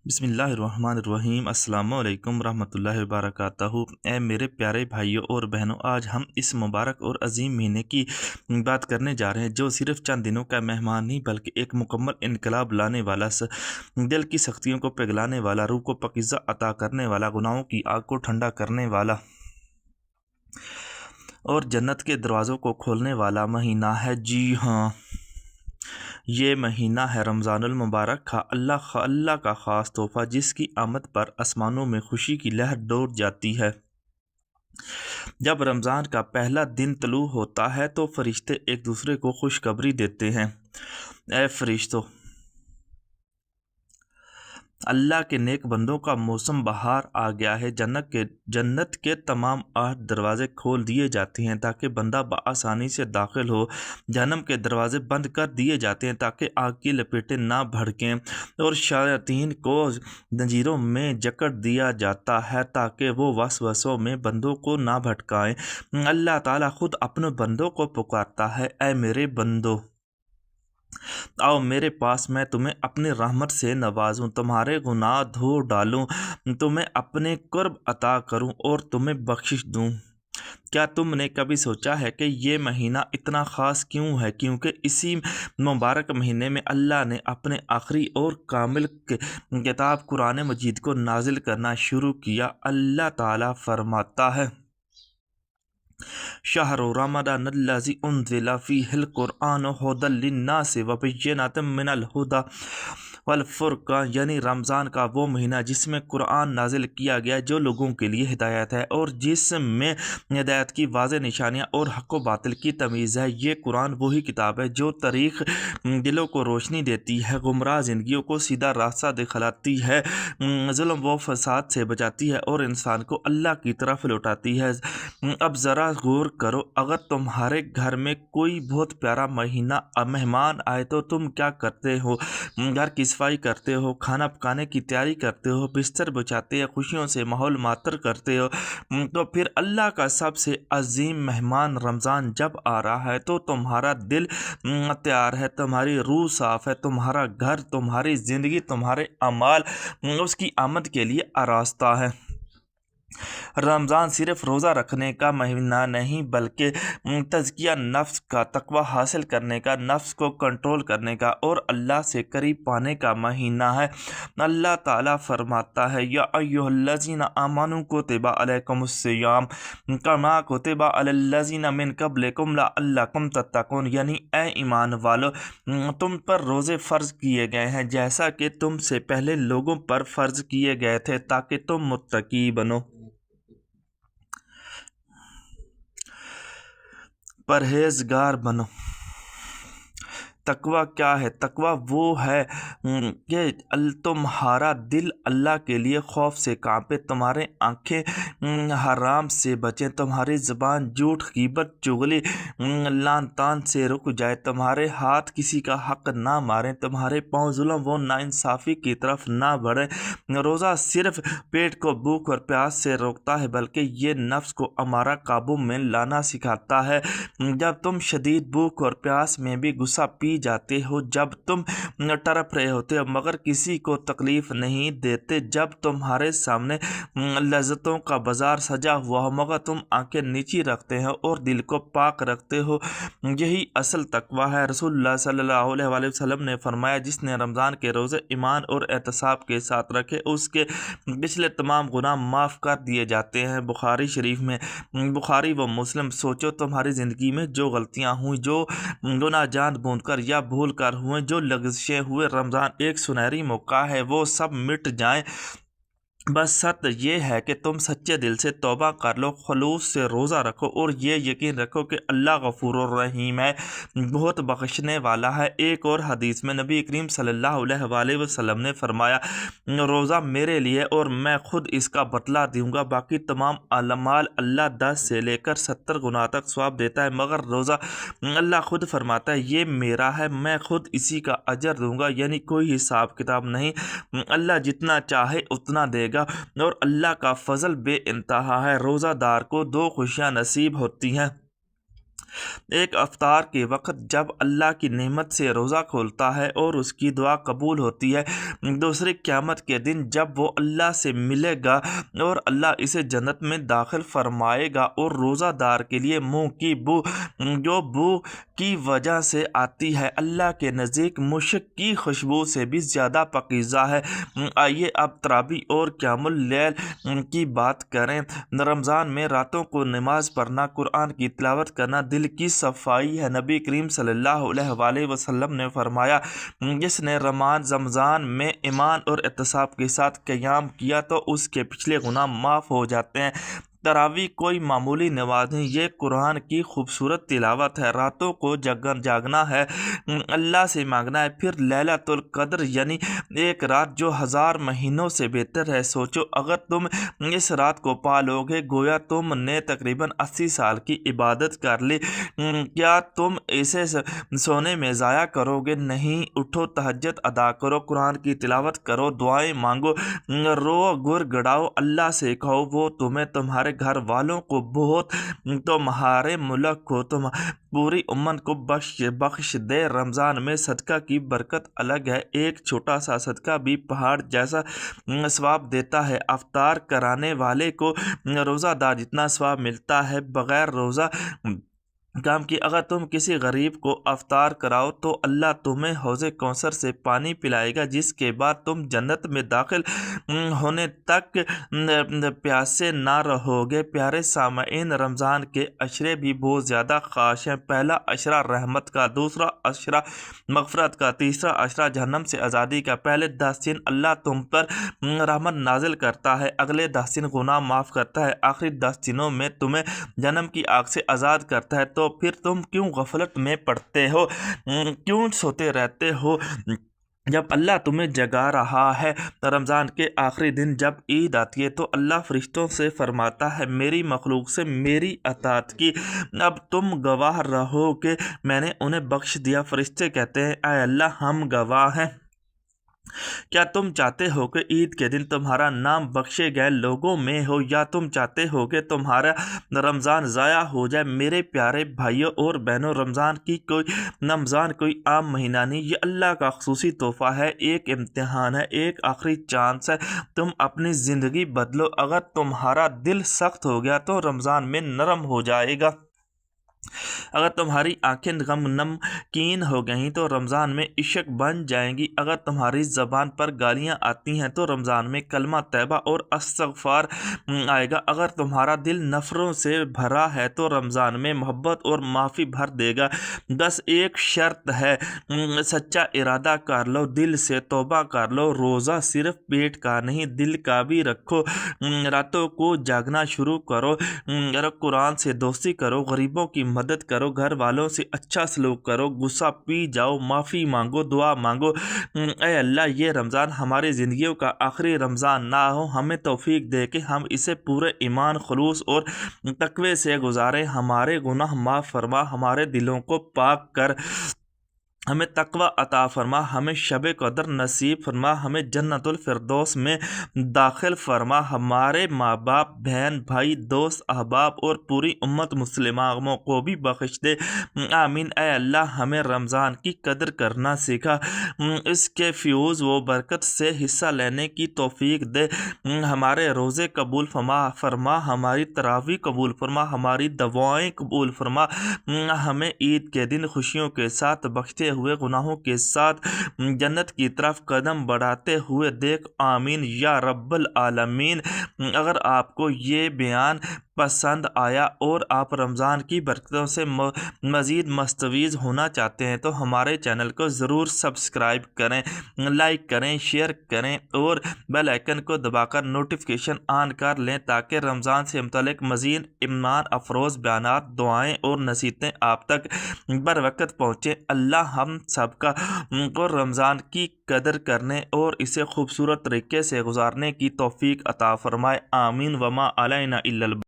بسم اللہ الرحمن الرحیم۔ السلام علیکم ورحمۃ اللہ وبرکاتہ۔ اے میرے پیارے بھائیوں اور بہنوں، آج ہم اس مبارک اور عظیم مہینے کی بات کرنے جا رہے ہیں جو صرف چند دنوں کا مہمان نہیں بلکہ ایک مکمل انقلاب لانے والا، دل کی سختیوں کو پگلانے والا، روح کو پاکیزہ عطا کرنے والا، گناہوں کی آگ کو ٹھنڈا کرنے والا اور جنت کے دروازوں کو کھولنے والا مہینہ ہے۔ جی ہاں، یہ مہینہ ہے رمضان المبارک کا اللہ کا خاص تحفہ، جس کی آمد پر آسمانوں میں خوشی کی لہر دوڑ جاتی ہے۔ جب رمضان کا پہلا دن طلوع ہوتا ہے تو فرشتے ایک دوسرے کو خوشخبری دیتے ہیں، اے فرشتوں، اللہ کے نیک بندوں کا موسم بہار آ گیا ہے۔ جنت کے تمام 8 دروازے کھول دیے جاتے ہیں تاکہ بندہ بآسانی سے داخل ہو۔ جہنم کے دروازے بند کر دیے جاتے ہیں تاکہ آگ کی لپیٹیں نہ بھڑکیں، اور شیاطین کو زنجیروں میں جکڑ دیا جاتا ہے تاکہ وہ وسوسوں میں بندوں کو نہ بھٹکائیں۔ اللہ تعالیٰ خود اپنے بندوں کو پکارتا ہے، اے میرے بندو، آؤ میرے پاس، میں تمہیں اپنی رحمت سے نوازوں، تمہارے گناہ دھو ڈالوں، تمہیں اپنے قرب عطا کروں اور تمہیں بخشش دوں۔ کیا تم نے کبھی سوچا ہے کہ یہ مہینہ اتنا خاص کیوں ہے؟ کیونکہ اسی مبارک مہینے میں اللہ نے اپنے آخری اور کامل کتاب قرآن مجید کو نازل کرنا شروع کیا۔ اللہ تعالیٰ فرماتا ہے، شہر رمضان الذی انزل فیہ القرآن ھدی للناس وبینات من الھدی والفرقان، یعنی رمضان کا وہ مہینہ جس میں قرآن نازل کیا گیا جو لوگوں کے لیے ہدایت ہے اور جس میں ہدایت کی واضح نشانیاں اور حق و باطل کی تمیز ہے۔ یہ قرآن وہی کتاب ہے جو طریق دلوں کو روشنی دیتی ہے، گمراہ زندگیوں کو سیدھا راستہ دکھلاتی ہے، ظلم و فساد سے بچاتی ہے اور انسان کو اللہ کی طرف لوٹاتی ہے۔ اب ذرا غور کرو، اگر تمہارے گھر میں کوئی بہت پیارا مہمان آئے تو تم کیا کرتے ہو؟ گھر کی صفائی کرتے ہو، کھانا پکانے کی تیاری کرتے ہو، بستر بچھاتے ہو، خوشیوں سے ماحول معطر کرتے ہو۔ تو پھر اللہ کا سب سے عظیم مہمان رمضان جب آ رہا ہے تو تمہارا دل تیار ہے، تمہاری روح صاف ہے، تمہارا گھر، تمہاری زندگی، تمہارے اعمال اس کی آمد کے لیے آراستہ ہے۔ رمضان صرف روزہ رکھنے کا مہینہ نہیں بلکہ تزکیہ نفس کا، تقوی حاصل کرنے کا، نفس کو کنٹرول کرنے کا اور اللہ سے قریب پانے کا مہینہ ہے۔ اللہ تعالیٰ فرماتا ہے، یا ایھا الذین آمنوا کتب علیکم الصیام کما کتب علی الذین من قبلکم لعلکم تتقون، یعنی اے ایمان والو، تم پر روزے فرض کیے گئے ہیں جیسا کہ تم سے پہلے لوگوں پر فرض کیے گئے تھے تاکہ تم متقی بنو، پرہیزگار بنو۔ تقوی کیا ہے؟ تقوی وہ ہے کہ تمہارا دل اللہ کے لیے خوف سے کانپے، تمہارے آنکھیں حرام سے بچیں، تمہاری زبان جھوٹ، غیبت، چغلی، لعن طعن سے رک جائے، تمہارے ہاتھ کسی کا حق نہ ماریں، تمہارے پاؤں ظلم و ناانصافی کی طرف نہ بڑھیں۔ روزہ صرف پیٹ کو بھوک اور پیاس سے روکتا ہے بلکہ یہ نفس کو امارہ قابو میں لانا سکھاتا ہے۔ جب تم شدید بھوک اور پیاس میں بھی غصہ پی جاتے ہو، جب تم تڑپ رہے ہوتے ہو مگر کسی کو تکلیف نہیں دیتے، جب تمہارے سامنے لذتوں کا بازار سجا ہوا ہو مگر تم آنکھیں نیچی رکھتے ہو اور دل کو پاک رکھتے ہو، یہی اصل تقوی ہے۔ رسول اللہ صلی اللہ علیہ وآلہ وسلم نے فرمایا، جس نے رمضان کے روزے ایمان اور احتساب کے ساتھ رکھے اس کے پچھلے تمام گناہ معاف کر دیے جاتے ہیں۔ بخاری شریف میں، بخاری و مسلم۔ سوچو تمہاری زندگی میں جو غلطیاں ہوئیں، جو گناہ جان بوجھ کر یا بھول کر ہوئے، جو لغزشیں ہوئے، رمضان ایک سنہری موقع ہے وہ سب مٹ جائیں۔ بس شرط یہ ہے کہ تم سچے دل سے توبہ کر لو، خلوص سے روزہ رکھو اور یہ یقین رکھو کہ اللہ غفور الرحیم ہے، بہت بخشنے والا ہے۔ ایک اور حدیث میں نبی کریم صلی اللہ علیہ وآلہ وسلم نے فرمایا، روزہ میرے لیے اور میں خود اس کا بدلہ دوں گا، باقی تمام اعمال اللہ 10 سے لے کر 70 گنا تک ثواب دیتا ہے، مگر روزہ اللہ خود فرماتا ہے یہ میرا ہے، میں خود اسی کا اجر دوں گا، یعنی کوئی حساب کتاب نہیں، اللہ جتنا چاہے اتنا دے گا اور اللہ کا فضل بے انتہا ہے۔ روزہ دار کو 2 خوشیاں نصیب ہوتی ہیں، ایک افطار کے وقت جب اللہ کی نعمت سے روزہ کھولتا ہے اور اس کی دعا قبول ہوتی ہے، دوسری قیامت کے دن جب وہ اللہ سے ملے گا اور اللہ اسے جنت میں داخل فرمائے گا، اور روزہ دار کے لیے منہ کی بو جو بو کی وجہ سے آتی ہے اللہ کے نزدیک مشک کی خوشبو سے بھی زیادہ پاکیزہ ہے۔ آئیے اب تراویح اور قیام اللیل کی بات کریں۔ رمضان میں راتوں کو نماز پڑھنا، قرآن کی تلاوت کرنا دل کی صفائی ہے۔ نبی کریم صلی اللہ علیہ وآلہ وسلم نے فرمایا، جس نے رمضان میں ایمان اور احتساب کے ساتھ قیام کیا تو اس کے پچھلے گناہ معاف ہو جاتے ہیں۔ تراویح کوئی معمولی نماز نہیں، یہ قرآن کی خوبصورت تلاوت ہے۔ راتوں کو جاگنا ہے، اللہ سے مانگنا ہے۔ پھر لیلۃ القدر یعنی ایک رات جو 1000 مہینوں سے بہتر ہے۔ سوچو اگر تم اس رات کو پا لو گے گویا تم نے تقریباً 80 سال کی عبادت کر لی۔ کیا تم اسے سونے میں ضائع کرو گے؟ نہیں، اٹھو، تہجد ادا کرو، قرآن کی تلاوت کرو، دعائیں مانگو، رو گر گڑاؤ، اللہ سے کہو وہ تمہیں، تمہارے گھر والوں کو بہت، تمہارے ملک کو، پوری امت کو بخش دے۔ رمضان میں صدقہ کی برکت الگ ہے، ایک چھوٹا سا صدقہ بھی پہاڑ جیسا ثواب دیتا ہے۔ افطار کرانے والے کو روزہ دار جتنا ثواب ملتا ہے بغیر روزہ کام کی۔ اگر تم کسی غریب کو افطار کراؤ تو اللہ تمہیں حوض کوثر سے پانی پلائے گا، جس کے بعد تم جنت میں داخل ہونے تک پیاسے نہ رہو گے۔ پیارے سامعین، رمضان کے عشرے بھی بہت زیادہ خاص ہیں۔ پہلا عشرہ رحمت کا، دوسرا عشرہ مغفرت کا، تیسرا عشرہ جہنم سے آزادی کا۔ پہلے 10 دن اللہ تم پر رحمت نازل کرتا ہے، اگلے 10 دن گناہ معاف کرتا ہے، آخری 10 دنوں میں تمہیں جہنم کی آگ سے آزاد کرتا ہے۔ تو پھر تم کیوں غفلت میں پڑتے ہو، کیوں سوتے رہتے ہو جب اللہ تمہیں جگا رہا ہے؟ رمضان کے آخری دن جب عید آتی ہے تو اللہ فرشتوں سے فرماتا ہے، میری مخلوق سے میری اطاعت کی، اب تم گواہ رہو کہ میں نے انہیں بخش دیا۔ فرشتے کہتے ہیں، اے اللہ ہم گواہ ہیں۔ کیا تم چاہتے ہو کہ عید کے دن تمہارا نام بخشے گئے لوگوں میں ہو، یا تم چاہتے ہو کہ تمہارا رمضان ضائع ہو جائے؟ میرے پیارے بھائیوں اور بہنوں، رمضان کوئی عام مہینہ نہیں، یہ اللہ کا خصوصی تحفہ ہے، ایک امتحان ہے، ایک آخری چانس ہے۔ تم اپنی زندگی بدلو۔ اگر تمہارا دل سخت ہو گیا تو رمضان میں نرم ہو جائے گا۔ اگر تمہاری آنکھیں غم نمکین ہو گئیں تو رمضان میں عشق بن جائیں گی۔ اگر تمہاری زبان پر گالیاں آتی ہیں تو رمضان میں کلمہ طیبہ اور استغفار آئے گا۔ اگر تمہارا دل نفرتوں سے بھرا ہے تو رمضان میں محبت اور معافی بھر دے گا۔ بس ایک شرط ہے، سچا ارادہ کر لو، دل سے توبہ کر لو۔ روزہ صرف پیٹ کا نہیں، دل کا بھی رکھو۔ راتوں کو جاگنا شروع کرو، قرآن سے دوستی کرو، غریبوں کی مدد کرو، گھر والوں سے اچھا سلوک کرو، غصہ پی جاؤ، معافی مانگو، دعا مانگو۔ اے اللہ، یہ رمضان ہماری زندگیوں کا آخری رمضان نہ ہو، ہمیں توفیق دے کہ ہم اسے پورے ایمان، خلوص اور تقوی سے گزاریں۔ ہمارے گناہ معاف فرما، ہمارے دلوں کو پاک کر، ہمیں تقوی عطا فرما، ہمیں شب قدر نصیب فرما، ہمیں جنت الفردوس میں داخل فرما، ہمارے ماں باپ، بہن بھائی، دوست احباب اور پوری امت مسلموں کو بھی بخش دے، آمین۔ اے اللہ، ہمیں رمضان کی قدر کرنا سکھا، اس کے فیوز و برکت سے حصہ لینے کی توفیق دے، ہمارے روزے قبول فرما، ہماری تراویح قبول فرما، ہماری دعائیں قبول فرما، ہمیں عید کے دن خوشیوں کے ساتھ بخشتے ہوئے گناہوں کے ساتھ جنت کی طرف قدم بڑھاتے ہوئے دیکھ، آمین یا رب العالمین۔ اگر آپ کو یہ بیان پسند آیا اور آپ رمضان کی برکتوں سے مزید مستفید ہونا چاہتے ہیں تو ہمارے چینل کو ضرور سبسکرائب کریں، لائک کریں، شیئر کریں اور بیل آئیکن کو دبا کر نوٹیفیکیشن آن کر لیں تاکہ رمضان سے متعلق مزید ایمان افروز بیانات، دعائیں اور نصیحتیں آپ تک بر وقت پہنچیں۔ اللہ ہم سب کو رمضان کی قدر کرنے اور اسے خوبصورت طریقے سے گزارنے کی توفیق عطا فرمائے، آمین۔ وما علینا الا